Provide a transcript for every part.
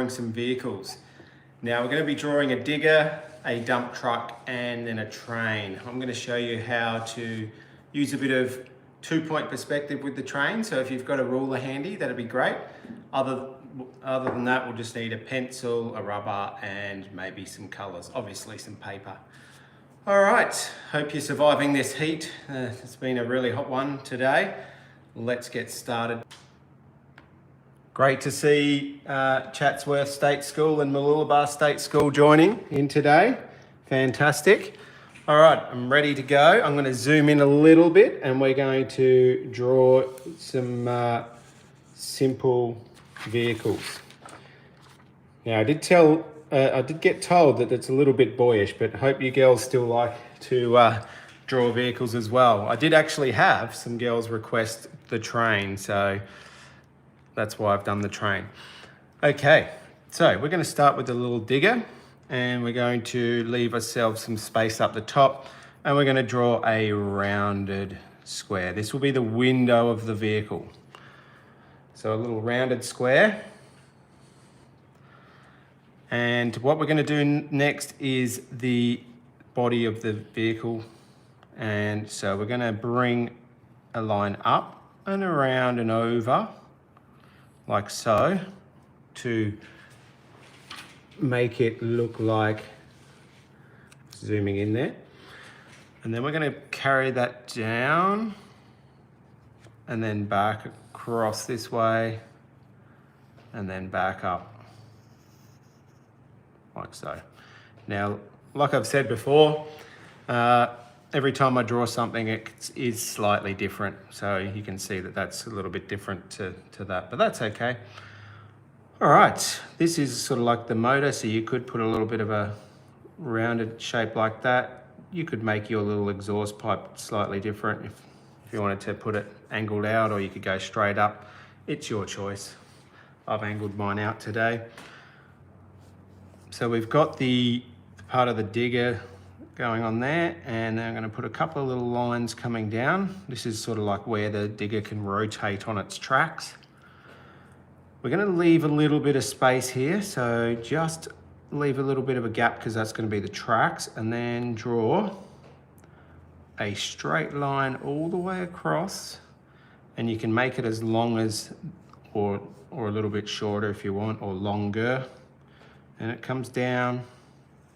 some vehicles. Now we're going to be drawing a digger, a dump truck, and then a train. I'm going to show you how to use a bit of two-point perspective with the train. So if you've got a ruler handy, that'd be great. Other than that, we'll just need a pencil, a rubber, and maybe some colors, obviously some paper. All right, hope you're surviving this heat. It's been a really hot one today. Let's get started. Great to see Chatsworth State School and Mooloolaba State School joining in today. Fantastic. All right, I'm ready to go. I'm going to zoom in a little bit and we're going to draw some simple vehicles. Now, I did get told that it's a little bit boyish, but hope you girls still like to draw vehicles as well. I did actually have some girls request the train, so that's why I've done the train. Okay, so we're going to start with the little digger and we're going to leave ourselves some space up the top and we're going to draw a rounded square. This will be the window of the vehicle. So a little rounded square. And what we're going to do next is the body of the vehicle. And so we're going to bring a line up and around and over like so, to make it look like, zooming in there. And then we're going to carry that down and then back across this way and then back up like so. Now, like I've said before, every time I draw something, it is slightly different. So you can see that that's a little bit different to that, but that's okay. All right, this is sort of like the motor. So you could put a little bit of a rounded shape like that. You could make your little exhaust pipe slightly different if you wanted to put it angled out, or you could go straight up. It's your choice. I've angled mine out today. So we've got the part of the digger going on there, and then I'm going to put a couple of little lines coming down. This is sort of like where the digger can rotate on its tracks. We're going to leave a little bit of space here, so just leave a little bit of a gap because that's going to be the tracks, and then draw a straight line all the way across, and you can make it as long as or a little bit shorter if you want, or longer, and it comes down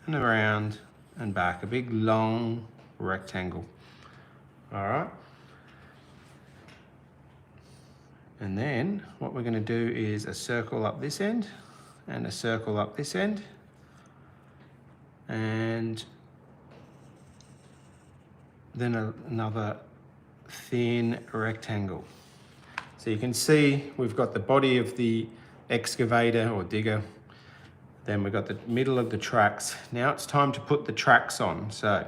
and around and back, a big long rectangle. All right. And then what we're going to do is a circle up this end and a circle up this end, and then another thin rectangle. So you can see we've got the body of the excavator or digger. Then we've got the middle of the tracks. Now it's time to put the tracks on. So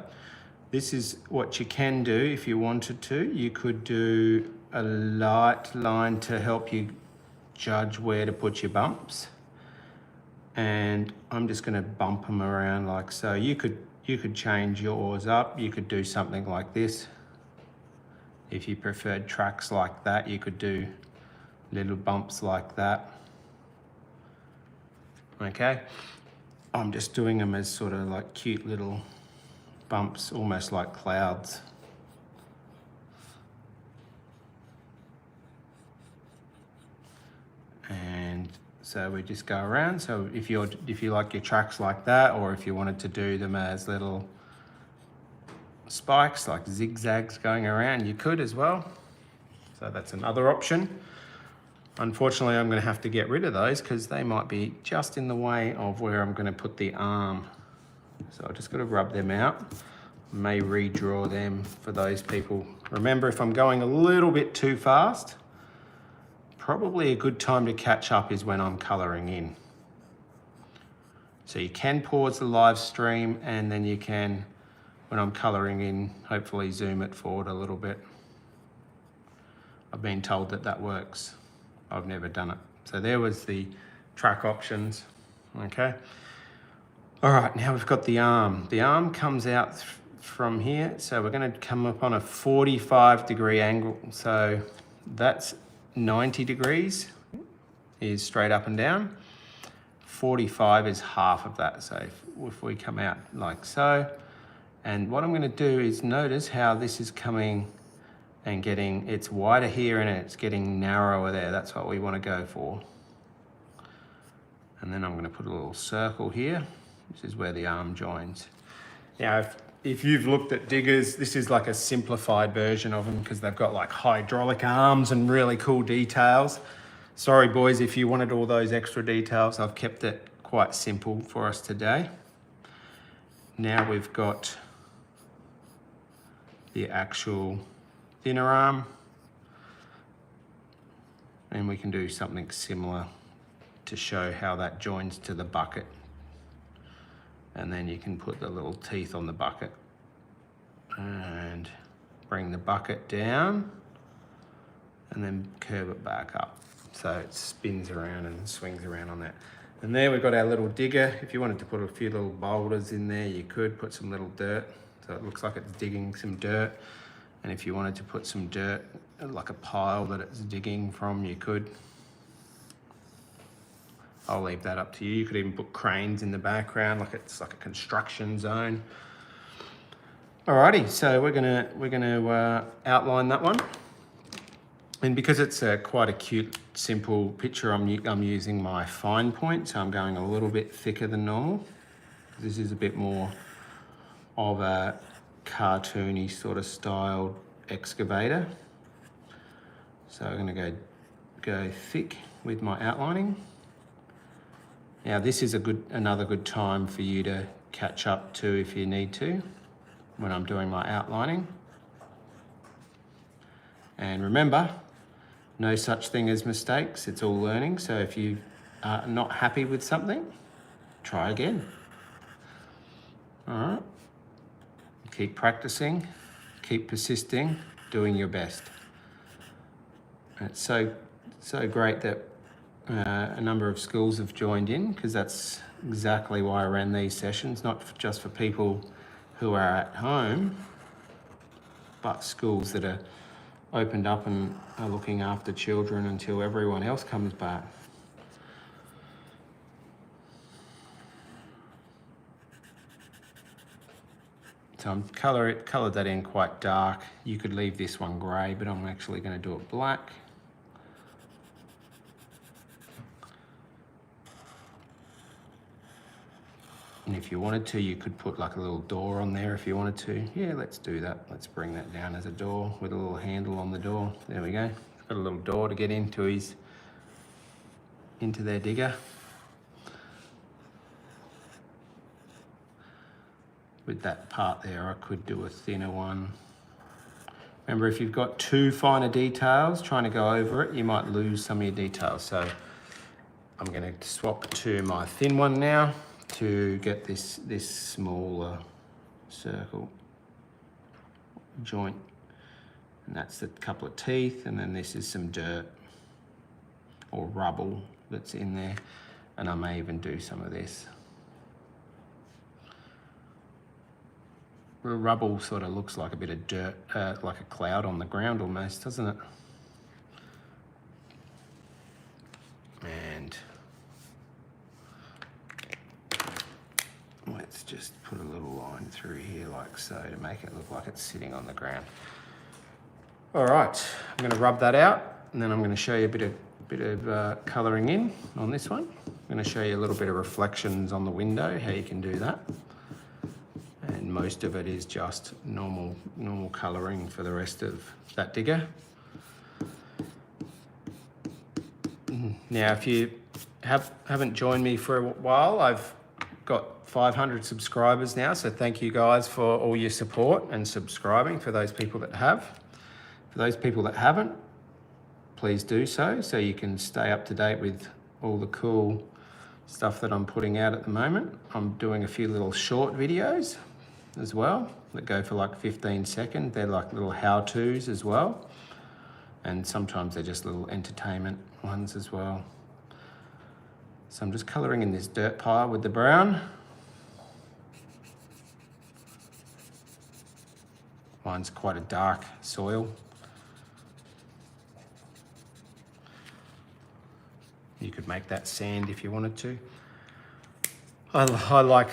this is what you can do if you wanted to. You could do a light line to help you judge where to put your bumps. And I'm just going to bump them around like so. You could change yours up. You could do something like this. If you preferred tracks like that, you could do little bumps like that. Okay, I'm just doing them as sort of like cute little bumps, almost like clouds. And so we just go around. So if you like your tracks like that, or if you wanted to do them as little spikes, like zigzags going around, you could as well. So that's another option. Unfortunately, I'm going to have to get rid of those because they might be just in the way of where I'm going to put the arm. So I've just got to rub them out. May redraw them for those people. Remember, if I'm going a little bit too fast, probably a good time to catch up is when I'm colouring in. So you can pause the live stream and then you can, when I'm colouring in, hopefully zoom it forward a little bit. I've been told that that works. I've never done it. So there was the track options, okay? All right, now we've got the arm. The arm comes out from here. So we're gonna come up on a 45-degree angle. So that's 90 degrees is straight up and down. 45 is half of that. So if we come out like so, and what I'm going to do is notice how this is coming and getting, it's wider here and it's getting narrower there. That's what we want to go for. And then I'm going to put a little circle here, which is where the arm joins. Now, if you've looked at diggers, this is like a simplified version of them because they've got like hydraulic arms and really cool details. Sorry boys, if you wanted all those extra details, I've kept it quite simple for us today. Now we've got the actual thinner arm, and we can do something similar to show how that joins to the bucket. And then you can put the little teeth on the bucket and bring the bucket down and then curve it back up. So it spins around and swings around on that. And there we've got our little digger. If you wanted to put a few little boulders in there, you could put some little dirt. So it looks like it's digging some dirt. And if you wanted to put some dirt, like a pile that it's digging from, you could. I'll leave that up to you. You could even put cranes in the background, like it's like a construction zone. Alrighty, so we're gonna outline that one. And because it's quite a cute, simple picture, I'm using my fine point, so I'm going a little bit thicker than normal. This is a bit more of a cartoony sort of styled excavator. So I'm gonna go thick with my outlining. Now this is another good time for you to catch up to if you need to when I'm doing my outlining. And remember, no such thing as mistakes, it's all learning. So if you are not happy with something, try again. All right, keep practicing, keep persisting, doing your best. And it's so great that a number of schools have joined in, because that's exactly why I ran these sessions, not just for people who are at home, but schools that are opened up and are looking after children until everyone else comes back. So I'm coloured that in quite dark. You could leave this one grey, but I'm actually going to do it black. And if you wanted to, you could put like a little door on there if you wanted to. Yeah, let's do that. Let's bring that down as a door with a little handle on the door. There we go. Got a little door to get into their digger. With that part there, I could do a thinner one. Remember, if you've got too finer details, trying to go over it, you might lose some of your details. So I'm going to swap to my thin one now to get this smaller circle joint. And that's a couple of teeth, and then this is some dirt or rubble that's in there. And I may even do some of this. Rubble sort of looks like a bit of dirt, like a cloud on the ground almost, doesn't it? And let's just put a little line through here like so to make it look like it's sitting on the ground. All right, I'm going to rub that out, and then I'm going to show you a bit of colouring in on this one. I'm going to show you a little bit of reflections on the window, how you can do that. And most of it is just normal colouring for the rest of that digger. Now, if you haven't joined me for a while, I've got 500 subscribers now, so thank you guys for all your support and subscribing for those people that have. For those people that haven't, please do so you can stay up to date with all the cool stuff that I'm putting out at the moment. I'm doing a few little short videos as well that go for like 15 seconds. They're like little how-tos as well. And sometimes they're just little entertainment ones as well. So I'm just colouring in this dirt pile with the brown. Mine's quite a dark soil. You could make that sand if you wanted to. I like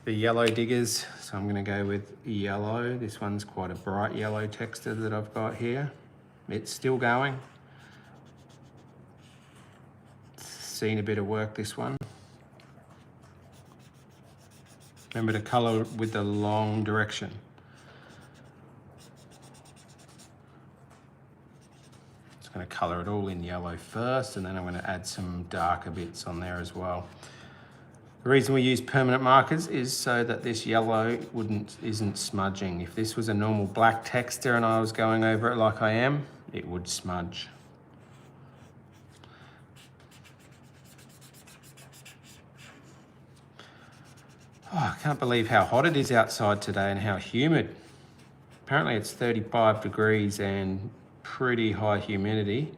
the yellow diggers, so I'm going to go with yellow. This one's quite a bright yellow texture that I've got here. It's still going. Seen a bit of work, this one. Remember to colour with the long direction. Just going to colour it all in yellow first, and then I'm going to add some darker bits on there as well. The reason we use permanent markers is so that this yellow isn't smudging. If this was a normal black texture and I was going over it like I am, it would smudge. Oh, I can't believe how hot it is outside today and how humid. Apparently it's 35 degrees and pretty high humidity.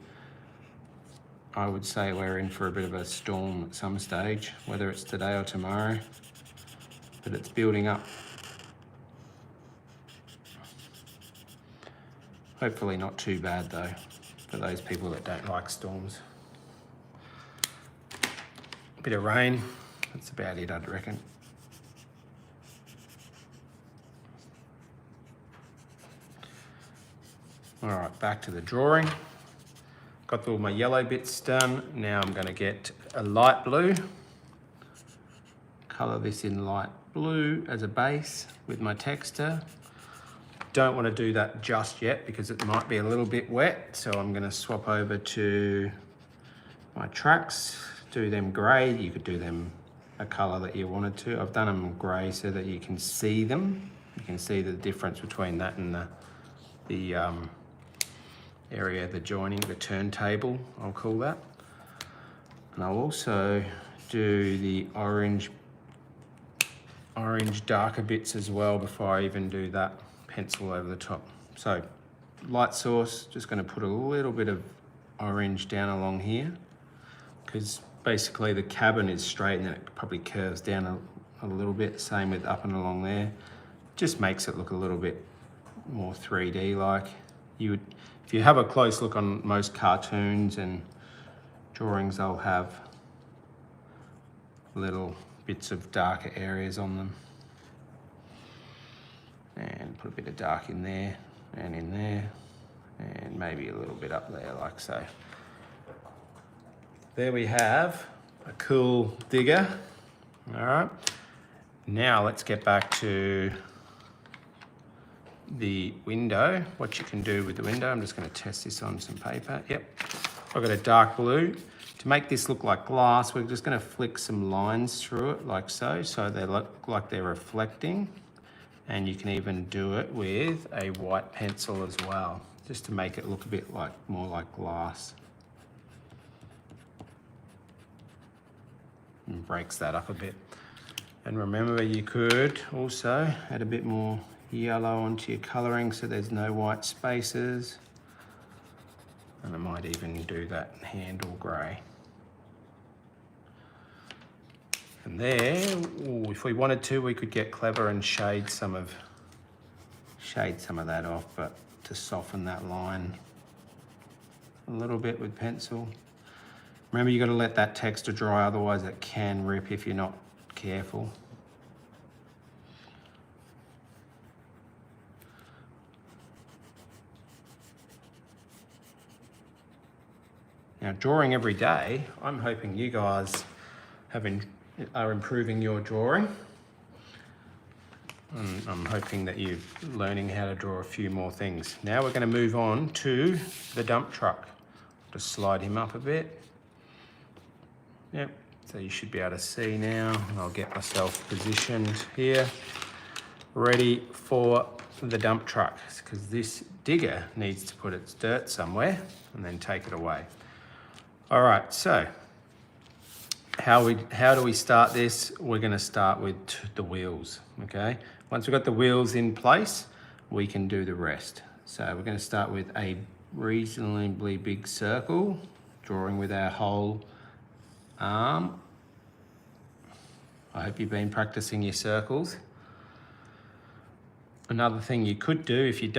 I would say we're in for a bit of a storm at some stage, whether it's today or tomorrow, but it's building up. Hopefully not too bad though, for those people that don't like storms. A bit of rain, that's about it, I'd reckon. All right, back to the drawing. Got all my yellow bits done. Now I'm gonna get a light blue. Color this in light blue as a base with my texture. Don't wanna do that just yet because it might be a little bit wet. So I'm gonna swap over to my tracks, do them gray. You could do them a color that you wanted to. I've done them gray so that you can see them. You can see the difference between that and the area, the joining, the turntable, I'll call that. And I'll also do the orange darker bits as well before I even do that pencil over the top. So light source, just going to put a little bit of orange down along here because basically the cabin is straight and then it probably curves down a little bit. Same with up and along there. Just makes it look a little bit more 3D like. If you have a close look on most cartoons and drawings, they'll have little bits of darker areas on them. And put a bit of dark in there and in there and maybe a little bit up there like so. There we have a cool digger. All right, now let's get back to the window. What you can do with the window, I'm just going to test this on some paper. Yep, I've got a dark blue. To make this look like glass, we're just going to flick some lines through it like so, so they look like they're reflecting. And you can even do it with a white pencil as well, just to make it look a bit more like glass. And breaks that up a bit. And remember, you could also add a bit more yellow onto your colouring so there's no white spaces. And I might even do that handle grey. And there, ooh, if we wanted to, we could get clever and shade some of that off, but to soften that line a little bit with pencil. Remember, you got to let that texture dry, otherwise it can rip if you're not careful. Now, drawing every day, I'm hoping you guys are improving your drawing. And I'm hoping that you're learning how to draw a few more things. Now we're going to move on to the dump truck. Just slide him up a bit. Yep, so you should be able to see now. I'll get myself positioned here, ready for the dump truck, because this digger needs to put its dirt somewhere and then take it away. All right, so how do we start this? We're going to start with the wheels, okay? Once we've got the wheels in place, we can do the rest. So we're going to start with a reasonably big circle, drawing with our whole arm. I hope you've been practicing your circles. Another thing you could do if you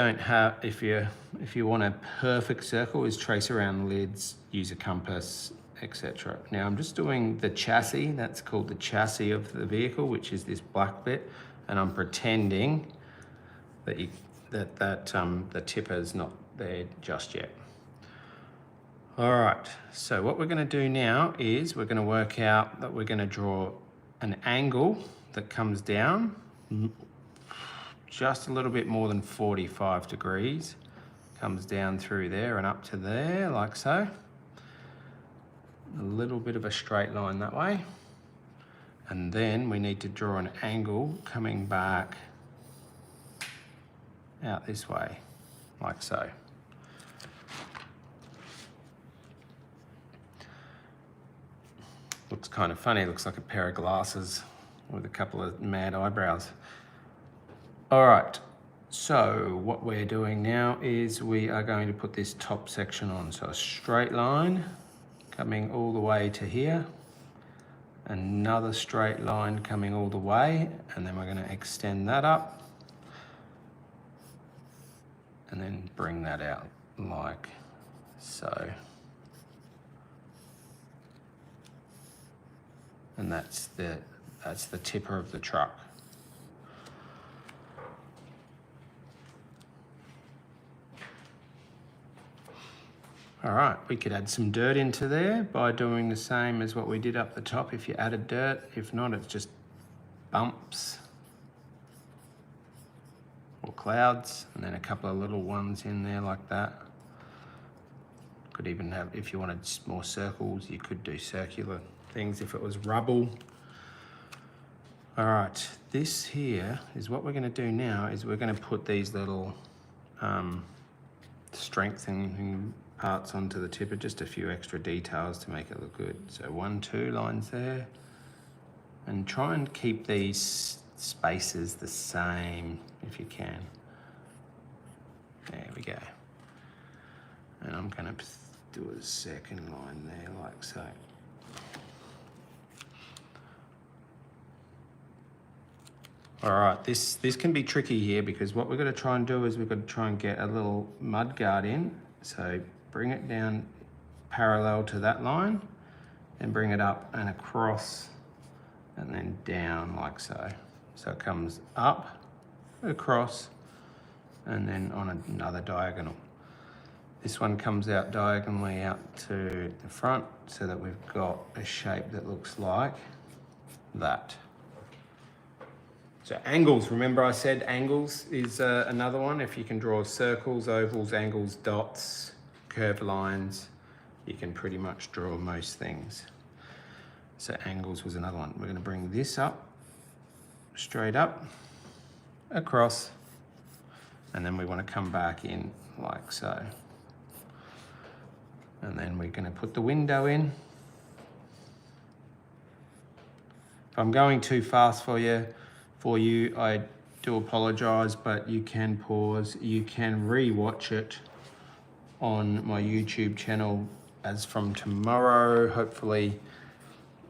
want a perfect circle is trace around lids, use a compass, etc. Now I'm just doing the chassis. That's called the chassis of the vehicle, which is this black bit, and I'm pretending that the tipper's not there just yet. All right, so what we're going to do now is we're going to work out that we're going to draw an angle that comes down just a little bit more than 45 degrees, comes down through there and up to there, like so. A little bit of a straight line that way. And then we need to draw an angle coming back out this way, like so. Looks kind of funny, looks like a pair of glasses with a couple of mad eyebrows. All right, so what we're doing now is we are going to put this top section on. So a straight line coming all the way to here, another straight line coming all the way, and then we're going to extend that up and then bring that out like so. And that's the tipper of the truck. All right, we could add some dirt into there by doing the same as what we did up the top if you added dirt. If not, it's just bumps or clouds, and then a couple of little ones in there like that. Could even have, if you wanted more circles, you could do circular things if it was rubble. All right, this here is what we're going to do now is we're going to put these little strengthening parts onto the tipper, just a few extra details to make it look good. So 1, 2 lines there, and try and keep these spaces the same if you can. There we go. And I'm going to do a second line there like so. All right, this can be tricky here because what we're going to try and do is we're going to try and get a little mud guard in. So bring it down parallel to that line and bring it up and across and then down like so. So it comes up, across, and then on another diagonal. This one comes out diagonally out to the front so that we've got a shape that looks like that. So angles, remember I said angles is another one. If you can draw circles, ovals, angles, dots, curved lines, you can pretty much draw most things. So angles was another one. We're going to bring this up, straight up, across, and then we want to come back in like so. And then we're going to put the window in. If I'm going too fast for you, I do apologize, but you can pause. You can re-watch it on my YouTube channel as from tomorrow. Hopefully,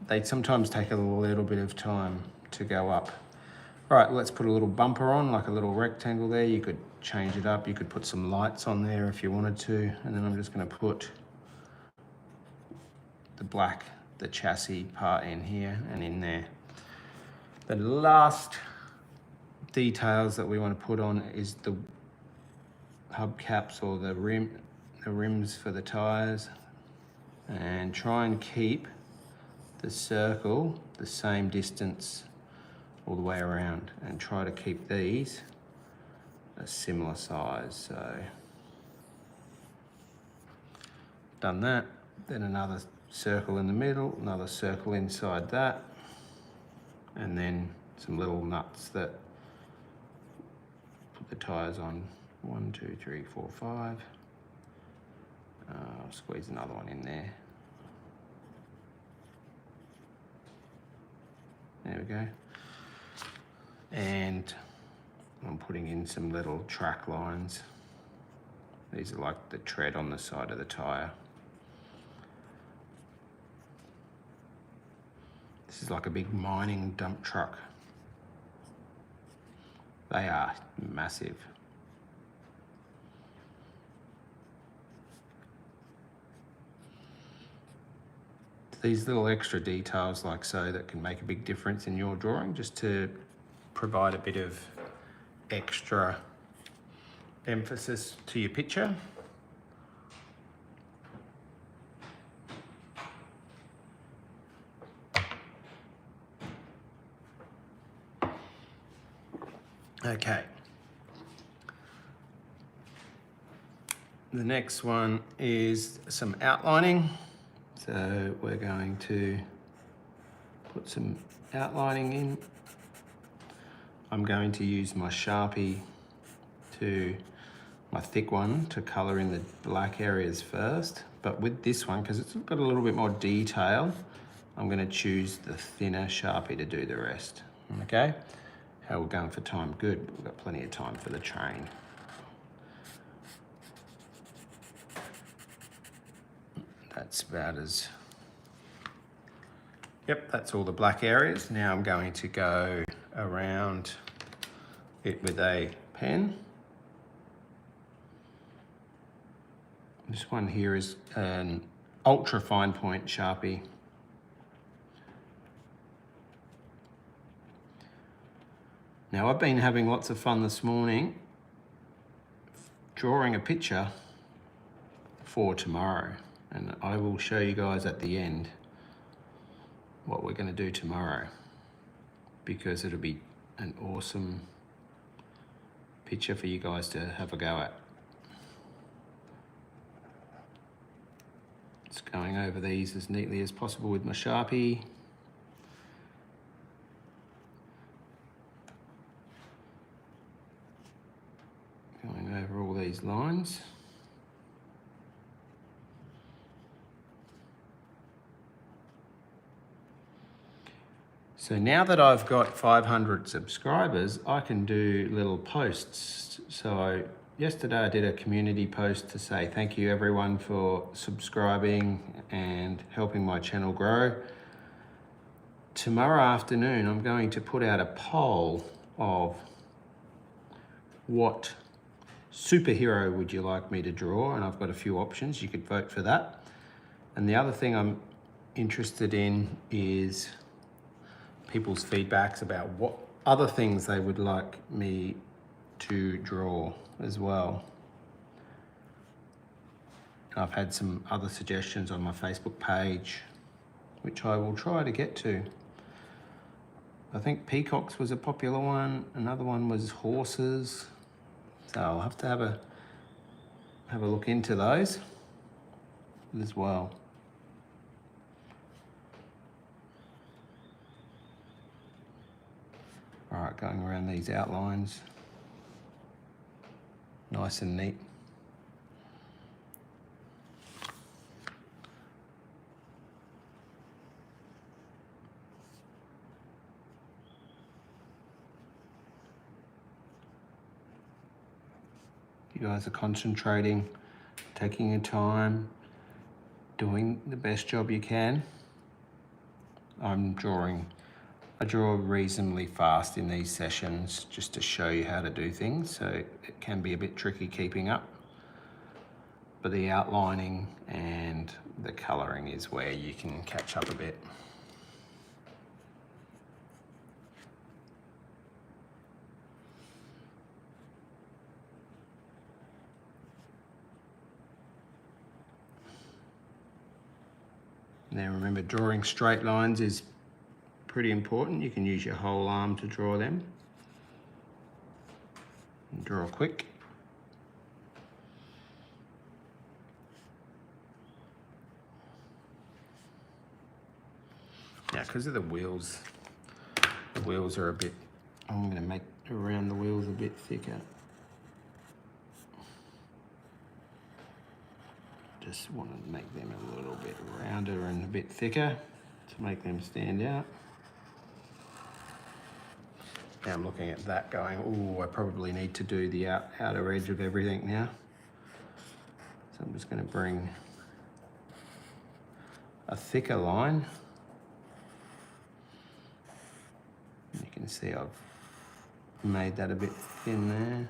they sometimes take a little bit of time to go up. All right, let's put a little bumper on, like a little rectangle there. You could change it up. You could put some lights on there if you wanted to. And then I'm just going to put the chassis part in here and in there. The last details that we want to put on is the hubcaps or the rims for the tires, and try and keep the circle the same distance all the way around, and try to keep these a similar size. So done that, then another circle in the middle, another circle inside that, and then some little nuts that put the tires on. 1, 2, 3, 4, 5. I'll squeeze another one in there. There we go. And I'm putting in some little track lines. These are like the tread on the side of the tire. This is like a big mining dump truck. They are massive. these little extra details like so that can make a big difference in your drawing, just to provide a bit of extra emphasis to your picture. Okay. The next one is some outlining. So we're going to put some outlining in. I'm going to use my Sharpie my thick one, to colour in the black areas first. But with this one, because it's got a little bit more detail, I'm going to choose the thinner Sharpie to do the rest. Okay? How we're going for time? Good. We've got plenty of time for the train. That's about as... Yep, that's all the black areas. Now I'm going to go around it with a pen. This one here is an ultra fine point Sharpie. Now I've been having lots of fun this morning drawing a picture for tomorrow, and I will show you guys at the end what we're going to do tomorrow, because it'll be an awesome picture for you guys to have a go at. Just going over these as neatly as possible with my Sharpie. Going over all these lines. So now that I've got 500 subscribers, I can do little posts. So yesterday I did a community post to say thank you everyone for subscribing and helping my channel grow. Tomorrow afternoon I'm going to put out a poll of what superhero would you like me to draw, and I've got a few options. You could vote for that. And the other thing I'm interested in is people's feedbacks about what other things they would like me to draw as well. I've had some other suggestions on my Facebook page, which I will try to get to. I think peacocks was a popular one. Another one was horses. So I'll have to have a look into those as well. All right, going around these outlines, nice and neat. You guys are concentrating, taking your time, doing the best job you can. I draw reasonably fast in these sessions just to show you how to do things, so it can be a bit tricky keeping up. But the outlining and the colouring is where you can catch up a bit. Now remember, drawing straight lines is pretty important. You can use your whole arm to draw them. And draw quick. Now, because of the wheels are a bit, I'm going to make around the wheels a bit thicker. Just want to make them a little bit rounder and a bit thicker to make them stand out. Now I'm looking at that going, oh, I probably need to do the outer edge of everything now. So I'm just going to bring a thicker line. You can see I've made that a bit thin there.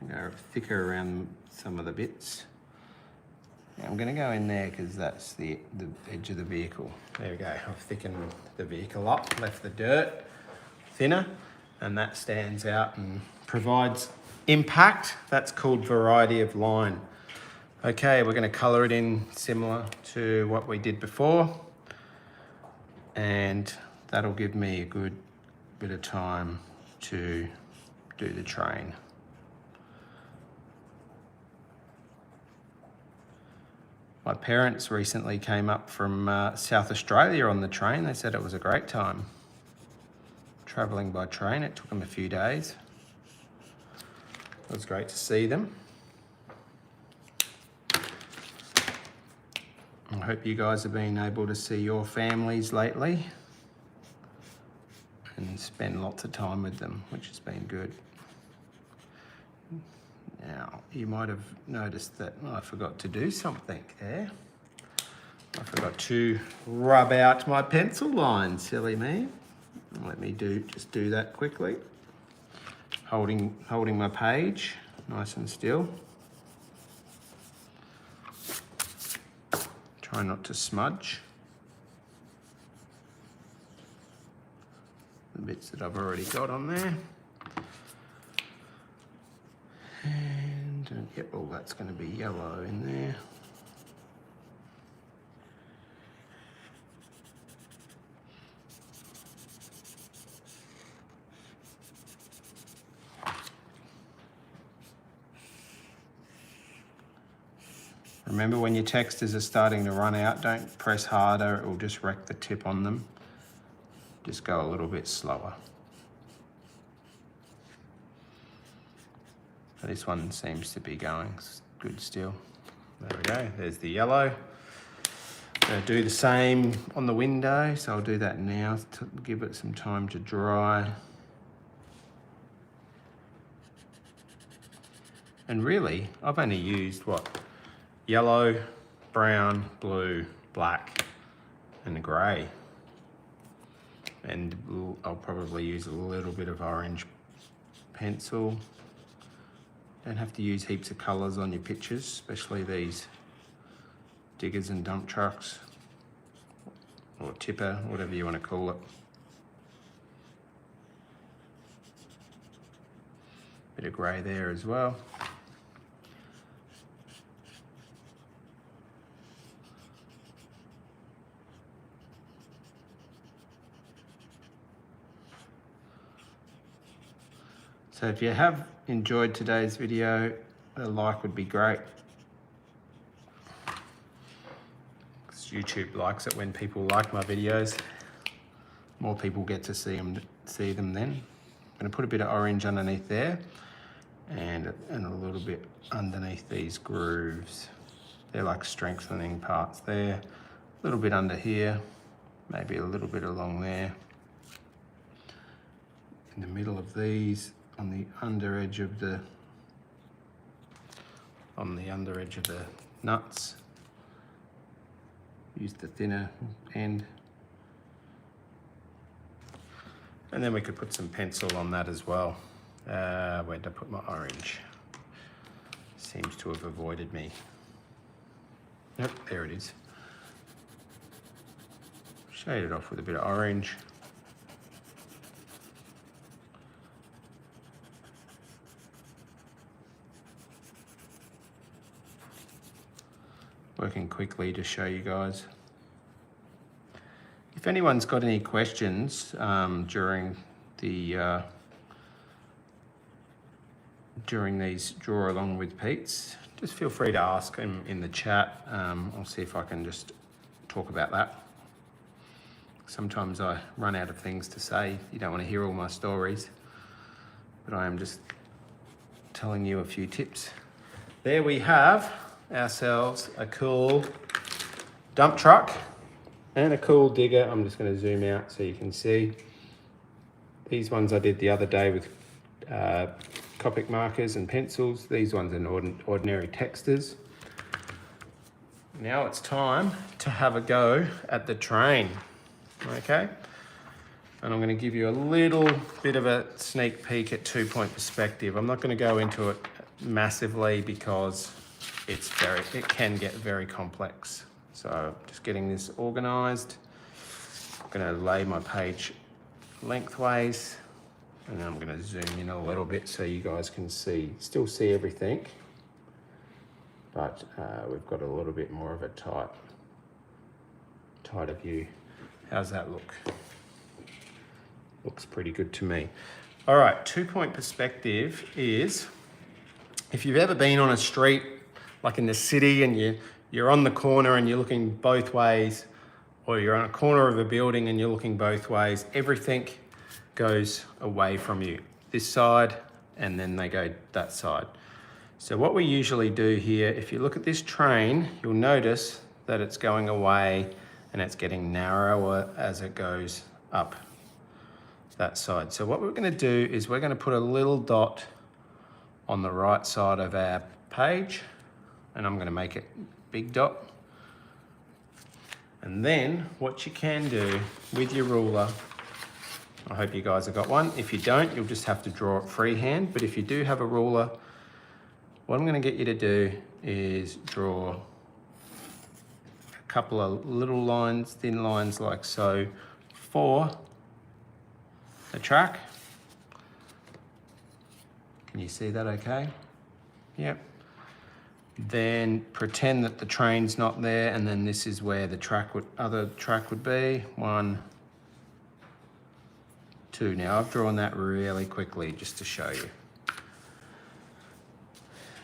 Go thicker around some of the bits. I'm going to go in there because that's the edge of the vehicle. There we go. I've thickened the vehicle up, left the dirt thinner, and that stands out and provides impact. That's called variety of line. Okay, we're going to colour it in similar to what we did before, and that'll give me a good bit of time to do the train. My parents recently came up from South Australia on the train. They said it was a great time travelling by train. It took them a few days. It was great to see them. I hope you guys have been able to see your families lately and spend lots of time with them, which has been good. Now, you might have noticed that I forgot to do something there. I forgot to rub out my pencil line, silly me. Let me just do that quickly. Holding my page nice and still. Try not to smudge the bits that I've already got on there. And yep, all that's going to be yellow in there. Remember, when your textures are starting to run out, don't press harder, it will just wreck the tip on them. Just go a little bit slower. This one seems to be going good still. There we go, there's the yellow. I'm going to do the same on the window, so I'll do that now to give it some time to dry. And really, I've only used what? Yellow, brown, blue, black, and grey. And I'll probably use a little bit of orange pencil. Don't have to use heaps of colours on your pictures, especially these diggers and dump trucks, or tipper, whatever you want to call it. Bit of grey there as well. So if you have enjoyed today's video, a like would be great. Because YouTube likes it when people like my videos. More people get to see them then. I'm going to put a bit of orange underneath there and a little bit underneath these grooves. They're like strengthening parts there. A little bit under here, maybe a little bit along there. In the middle of these, on the under edge of the nuts. Use the thinner end. And then we could put some pencil on that as well. Where'd I put my orange? Seems to have avoided me. Yep, there it is. Shade it off with a bit of orange. Working quickly to show you guys. If anyone's got any questions during these draw along with Pete's, just feel free to ask him in the chat. I'll see if I can just talk about that. Sometimes I run out of things to say. You don't want to hear all my stories, but I am just telling you a few tips. There we have ourselves a cool dump truck and a cool digger. I'm just going to zoom out so you can see. These ones I did the other day with Copic markers and pencils. These ones are ordinary textures. Now it's time to have a go at the train, okay? And I'm going to give you a little bit of a sneak peek at 2-point perspective. I'm not going to go into it massively because it can get very complex. So just getting this organized. I'm gonna lay my page lengthways, and then I'm gonna zoom in a little bit so you guys can still see everything, but we've got a little bit more of a tighter view. How's that look? Looks pretty good to me. All right, 2-point perspective is, if you've ever been on a street, like in the city, and you're on the corner and you're looking both ways, or you're on a corner of a building and you're looking both ways, everything goes away from you. This side, and then they go that side. So what we usually do here, if you look at this train, you'll notice that it's going away and it's getting narrower as it goes up that side. So what we're gonna do is we're gonna put a little dot on the right side of our page, and I'm gonna make it big dot. And then what you can do with your ruler, I hope you guys have got one. If you don't, you'll just have to draw it freehand. But if you do have a ruler, what I'm gonna get you to do is draw a couple of little lines, thin lines like so, for the track. Can you see that okay? Yep. Then pretend that the train's not there, and then this is where the other track would be. 1, 2. Now I've drawn that really quickly just to show you.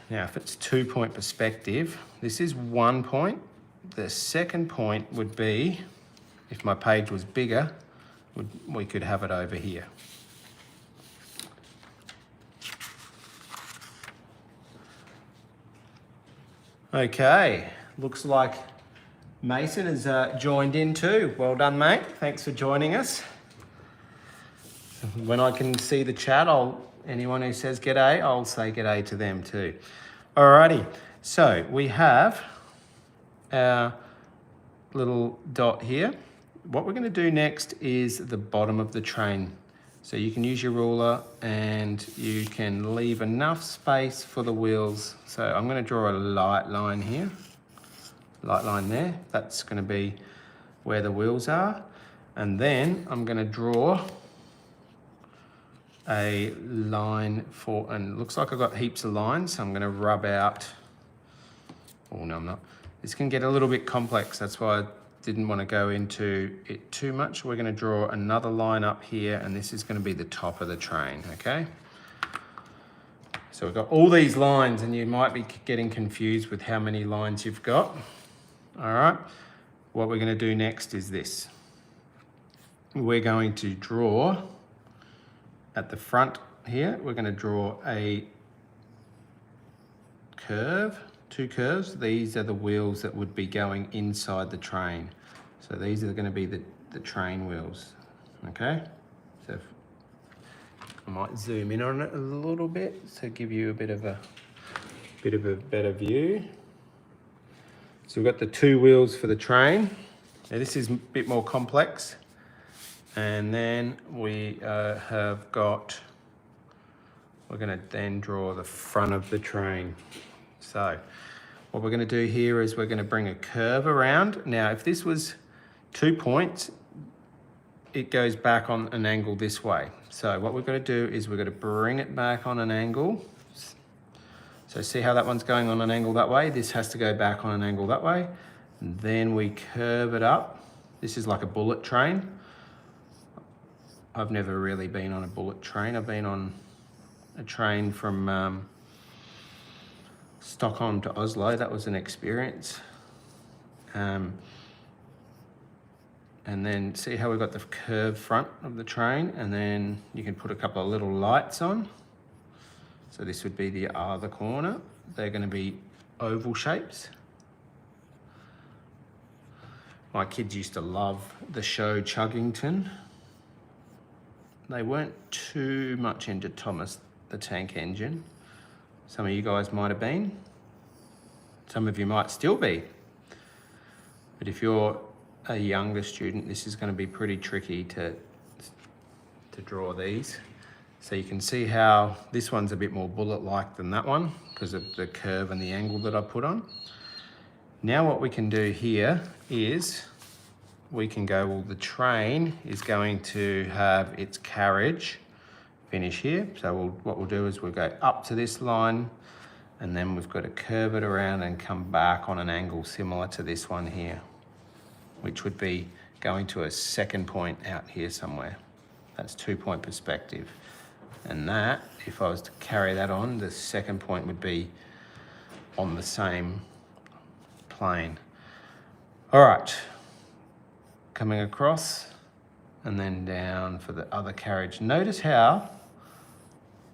Now if it's 2-point perspective, this is 1 point. The second point would be, if my page was bigger, we could have it over here. Okay, looks like Mason has joined in too. Well done, mate. Thanks for joining us. When I can see the chat, anyone who says g'day, I'll say g'day to them too. Alrighty, so we have our little dot here. What we're going to do next is the bottom of the train. So you can use your ruler and you can leave enough space for the wheels. So I'm going to draw a light line here, light line there. That's going to be where the wheels are. And then I'm going to draw a line and it looks like I've got heaps of lines. So I'm going to rub out, oh no, I'm not. This can get a little bit complex. That's why I didn't want to go into it too much. We're going to draw another line up here, and this is going to be the top of the train, okay? So we've got all these lines, and you might be getting confused with how many lines you've got. All right, what we're going to do next is this. We're going to draw at the front here, we're going to draw a curve. 2 curves. These are the wheels that would be going inside the train. So these are going to be the train wheels, okay? So I might zoom in on it a little bit to give you a bit of a better view. So we've got the 2 wheels for the train. Now this is a bit more complex. And then we we're going to then draw the front of the train. So what we're going to do here is we're going to bring a curve around. Now, if this was 2 points, it goes back on an angle this way. So what we're going to do is we're going to bring it back on an angle. So see how that one's going on an angle that way? This has to go back on an angle that way. And then we curve it up. This is like a bullet train. I've never really been on a bullet train. I've been on a train from Stockholm to Oslo. That was an experience. And then see how we've got the curved front of the train, and then you can put a couple of little lights on. So this would be the other corner. They're going to be oval shapes. My kids used to love the show Chuggington. They weren't too much into Thomas the Tank Engine. Some of you guys might have been. Some of you might still be. But if you're a younger student, this is going to be pretty tricky to draw these. So you can see how this one's a bit more bullet-like than that one. because of the curve and the angle that I put on. Now what we can do here is we can go, well, the train is going to have its carriage finish here. So what we'll do is we'll go up to this line, and then we've got to curve it around and come back on an angle similar to this one here, which would be going to a second point out here somewhere. That's 2-point perspective. And that, if I was to carry that on, the second point would be on the same plane. All right, coming across and then down for the other carriage. Notice how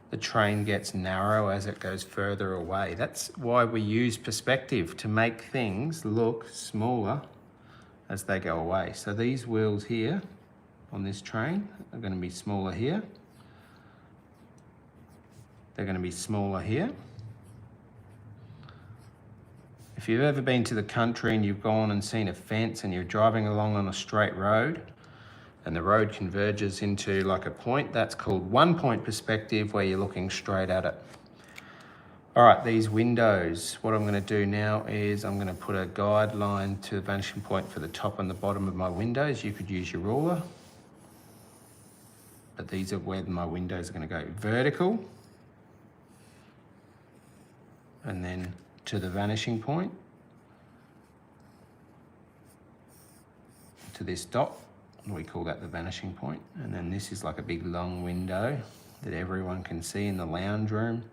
the train gets narrow as it goes further away. That's why we use perspective, to make things look smaller as they go away. So these wheels here on this train are going to be smaller here. They're going to be smaller here. If you've ever been to the country and you've gone and seen a fence and you're driving along on a straight road and the road converges into like a point, that's called 1-point perspective, where you're looking straight at it. All right, these windows, what I'm going to do now is I'm going to put a guideline to the vanishing point for the top and the bottom of my windows. You could use your ruler, but these are where my windows are going to go. Vertical, and then to the vanishing point, to this dot. We call that the vanishing point. And then this is like a big long window that everyone can see in the lounge room.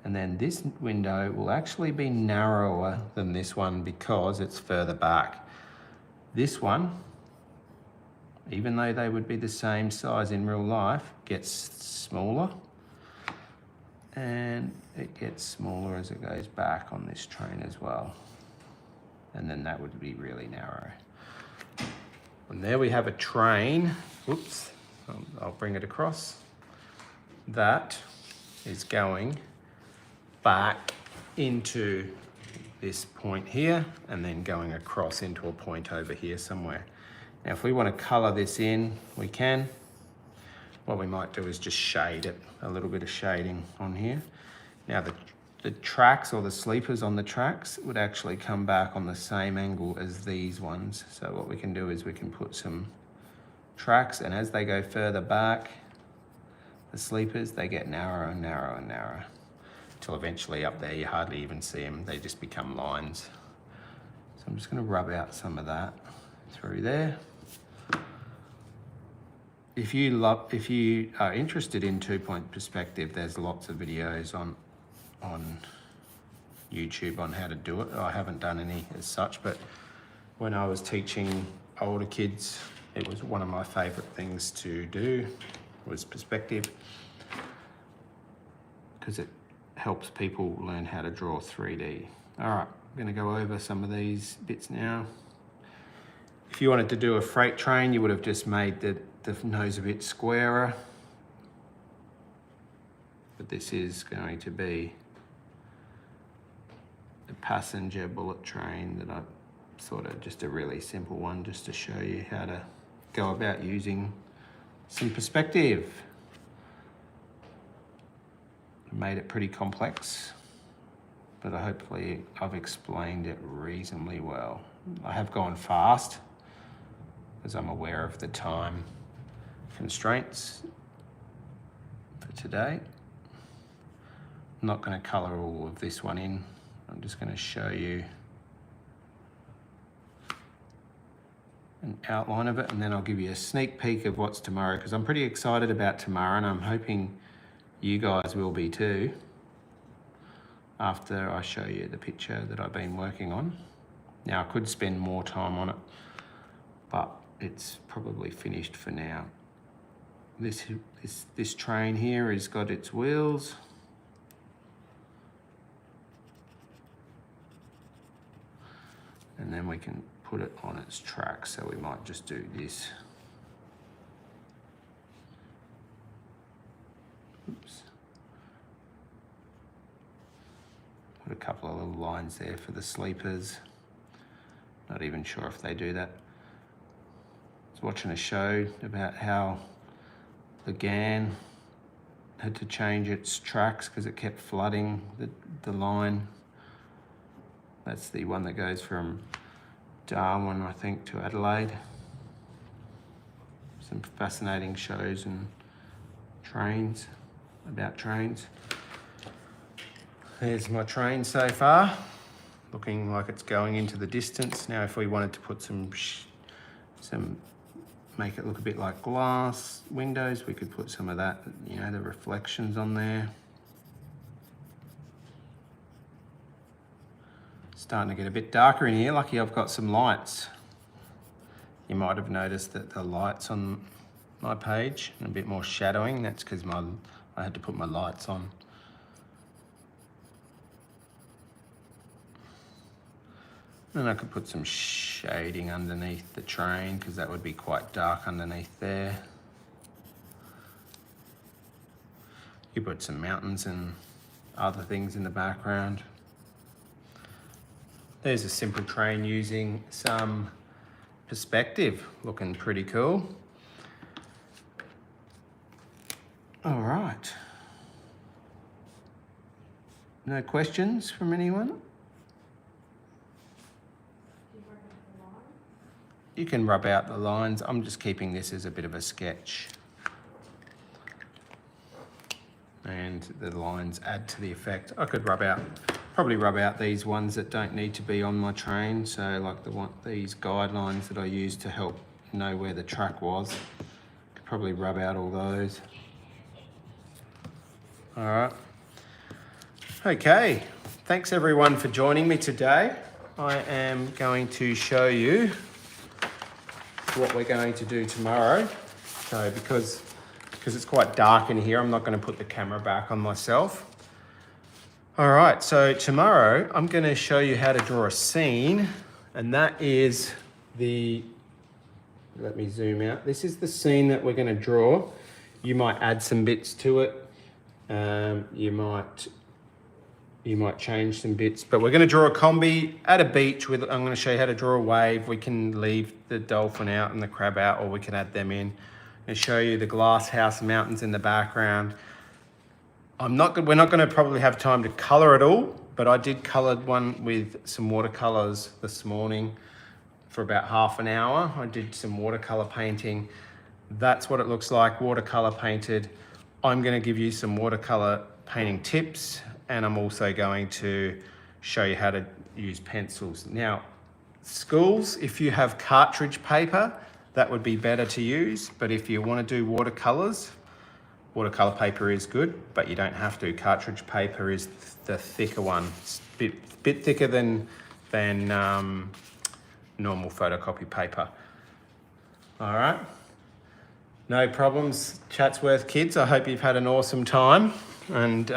And then this window will actually be narrower than this one because it's further back. This one, even though they would be the same size in real life, gets smaller. And it gets smaller as it goes back on this train as well. And then that would be really narrow. And there we have a train. Whoops, I'll bring it across. That is going back into this point here and then going across into a point over here somewhere. Now, if we want to color this in, we can. What we might do is just shade it, a little bit of shading on here. Now, the tracks or the sleepers on the tracks would actually come back on the same angle as these ones. So what we can do is we can put some tracks, and as they go further back, the sleepers, they get narrower and narrower and narrower, until eventually up there you hardly even see them. They just become lines. So I'm just going to rub out some of that through there. If you are interested in 2-point perspective, there's lots of videos on YouTube on how to do it. I haven't done any as such, but when I was teaching older kids, it was one of my favorite things to do, was perspective, because it helps people learn how to draw 3D. All right, I'm gonna go over some of these bits now. If you wanted to do a freight train, you would have just made the nose a bit squarer, but this is going to be a passenger bullet train that I sort of just a really simple one, just to show you how to go about using some perspective. I made it pretty complex, but hopefully I've explained it reasonably well. I have gone fast because I'm aware of the time constraints for today. I'm not going to colour all of this one in. I'm just going to show you an outline of it, and then I'll give you a sneak peek of what's tomorrow, because I'm pretty excited about tomorrow, and I'm hoping you guys will be too, after I show you the picture that I've been working on. Now, I could spend more time on it, but it's probably finished for now. This train here has got its wheels. And then we can put it on its track, so we might just do this. Oops. Put a couple of little lines there for the sleepers. Not even sure if they do that. I was watching a show about how the GAN had to change its tracks because it kept flooding the line. That's the one that goes from Darwin, I think, to Adelaide. Some fascinating shows and trains, about trains. There's my train so far, looking like it's going into the distance. Now if we wanted to put some make it look a bit like glass windows, we could put some of that, you know, the reflections on there. Starting to get a bit darker in here. Lucky I've got some lights. You might have noticed that the lights on my page and a bit more shadowing. That's because I had to put my lights on. And I could put some shading underneath the train because that would be quite dark underneath there. You put some mountains and other things in the background. There's a simple train using some perspective, looking pretty cool. All right. No questions from anyone? You can rub out the lines. I'm just keeping this as a bit of a sketch. And the lines add to the effect. I could probably rub out these ones that don't need to be on my train. So like these guidelines that I use to help know where the track was. Could probably rub out all those. All right. Okay, thanks everyone for joining me today. I am going to show you what we're going to do tomorrow. So because it's quite dark in here, I'm not going to put the camera back on myself. All right, so tomorrow I'm going to show you how to draw a scene, and that is let me zoom out. This is the scene that we're going to draw. You might add some bits to it. You might change some bits, but we're going to draw a combi at a beach I'm going to show you how to draw a wave. We can leave the dolphin out and the crab out, or we can add them in. And show you the glass house mountains in the background. We're not going to probably have time to color it all, but I did color one with some watercolors this morning for about half an hour. I did some watercolor painting. That's what it looks like, watercolor painted. I'm going to give you some watercolor painting tips, and I'm also going to show you how to use pencils. Now, schools, if you have cartridge paper, that would be better to use, but if you want to do watercolors, watercolor paper is good, but you don't have to. Cartridge paper is the thicker one. It's a bit thicker than normal photocopy paper. All right. No problems, Chatsworth kids. I hope you've had an awesome time, and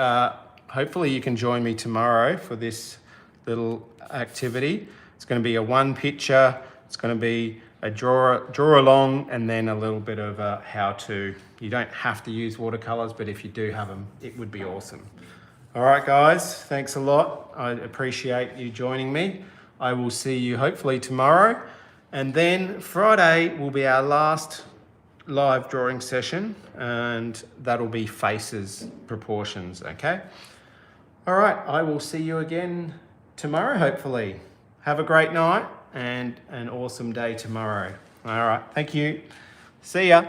hopefully you can join me tomorrow for this little activity. It's going to be a one picture. It's going to be a draw along, and then a little bit of a how to. You don't have to use watercolors, but if you do have them, it would be awesome. All right, guys, thanks a lot. I appreciate you joining me. I will see you hopefully tomorrow, and then Friday will be our last live drawing session, and that'll be faces, proportions, okay? All right, I will see you again tomorrow, hopefully. Have a great night and an awesome day tomorrow. All right, thank you. See ya.